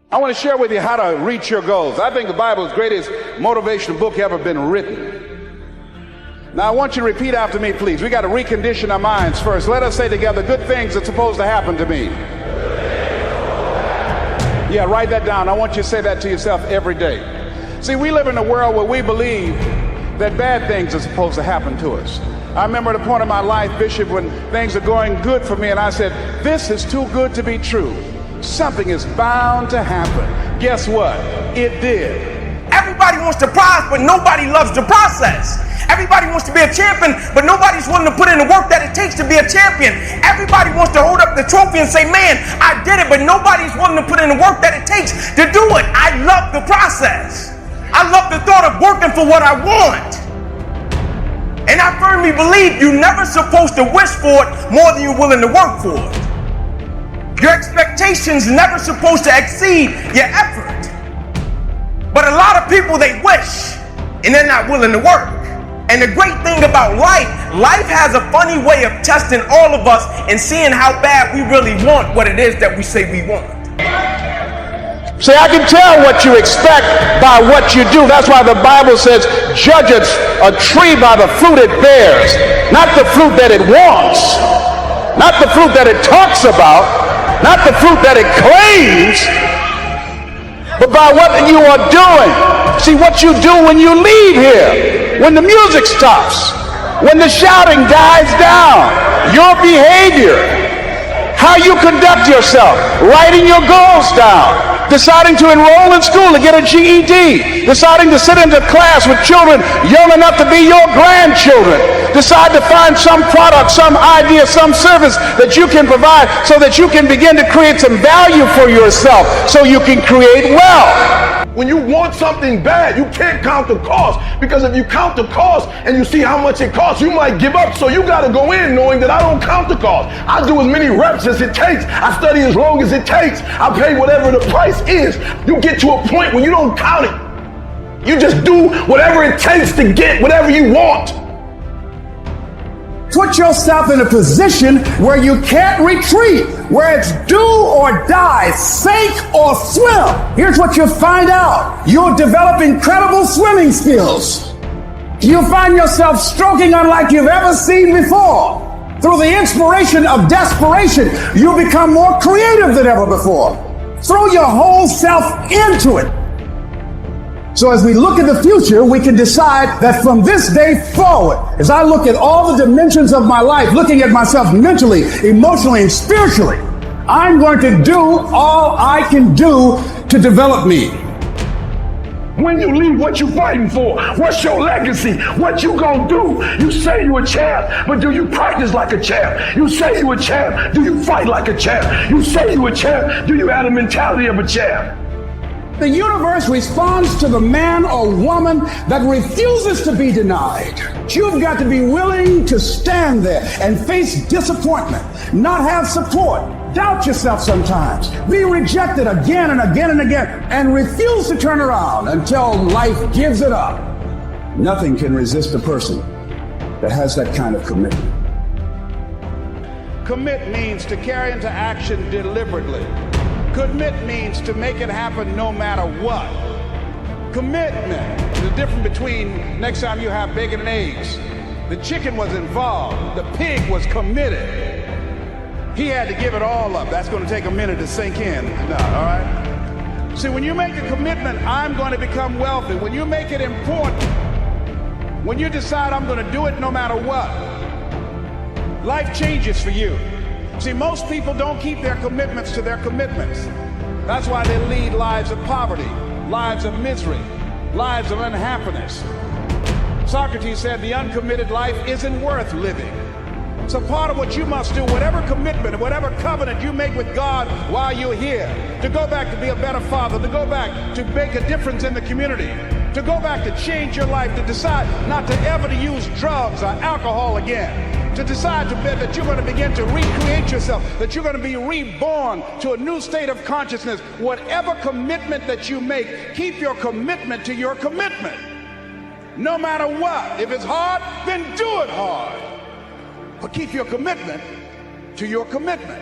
I want to share with you how to reach your goals. I think the Bible is the greatest motivational book ever been written. Now I want you to repeat after me, please. We got to recondition our minds first. Let us say together, good things are supposed to happen to me. Yeah, write that down. I want you to say that to yourself every day. See, we live in a world where we believe that bad things are supposed to happen to us. I remember at a point in my life, Bishop, when things are going good for me, and I said, this is too good to be true. Something is bound to happen. Guess what? It did. Everybody wants to prize, but nobody loves the process. Everybody wants to be a champion, but nobody's willing to put in the work that it takes to be a champion. Everybody wants to hold up the trophy and say, man, I did it, but nobody's willing to put in the work that it takes to do it. I love the process. I love the thought of working for what I want. And I firmly believe you're never supposed to wish for it more than you're willing to work for it. Your expectations never supposed to exceed your effort. But a lot of people, they wish and they're not willing to work. And the great thing about life has a funny way of testing all of us and seeing how bad we really want what it is that we say we want. See, I can tell what you expect by what you do. That's why the Bible says, judge a tree by the fruit it bears. Not the fruit that it wants. Not the fruit that it talks about. Not the fruit that it claims. But by what you are doing. See, what you do when you leave here. When the music stops. When the shouting dies down. Your behavior. How you conduct yourself. Writing your goals down. Deciding to enroll in school to get a GED, deciding to sit into class with children young enough to be your grandchildren, decide to find some product, some idea, some service that you can provide so that you can begin to create some value for yourself so you can create wealth. When you want something bad, you can't count the cost, because if you count the cost and you see how much it costs, you might give up. So you got to go in knowing that I don't count the cost. I do as many reps as it takes. I study as long as it takes. I pay whatever the price is. You get to a point when you don't count it. You just do whatever it takes to get whatever you want. Put yourself in a position where you can't retreat, where it's do or die, sink or swim. Here's what you'll find out. You'll develop incredible swimming skills. You'll find yourself stroking unlike you've ever seen before. Through the inspiration of desperation, you'll become more creative than ever before. Throw your whole self into it. So as we look at the future, we can decide that from this day forward, as I look at all the dimensions of my life, looking at myself mentally, emotionally, and spiritually, I'm going to do all I can do to develop me. When you leave, what you fighting for? What's your legacy? What you gonna do? You say you a champ, but do you practice like a champ? You say you a champ, do you fight like a champ? You say you a champ, do you have the mentality of a champ? The universe responds to the man or woman that refuses to be denied. You've got to be willing to stand there and face disappointment, not have support, doubt yourself sometimes, be rejected again and again and again, and refuse to turn around until life gives it up. Nothing can resist a person that has that kind of commitment. Commit means to carry into action deliberately. Commit means to make it happen no matter what. Commitment is the difference between next time you have bacon and eggs. The chicken was involved. The pig was committed. He had to give it all up. That's going to take a minute to sink in. No, all right? See, when you make a commitment, I'm going to become wealthy. When you make it important, when you decide I'm going to do it no matter what, life changes for you. See, most people don't keep their commitments to their commitments. That's why they lead lives of poverty, lives of misery, lives of unhappiness. Socrates said the uncommitted life isn't worth living. So part of what you must do, whatever commitment, whatever covenant you make with God while you're here, to go back to be a better father, to go back to make a difference in the community, to go back to change your life, to decide not to ever to use drugs or alcohol again, to decide that you're going to begin to recreate yourself, that you're going to be reborn to a new state of consciousness. Whatever commitment that you make, keep your commitment to your commitment. No matter what. If it's hard, then do it hard. But keep your commitment to your commitment.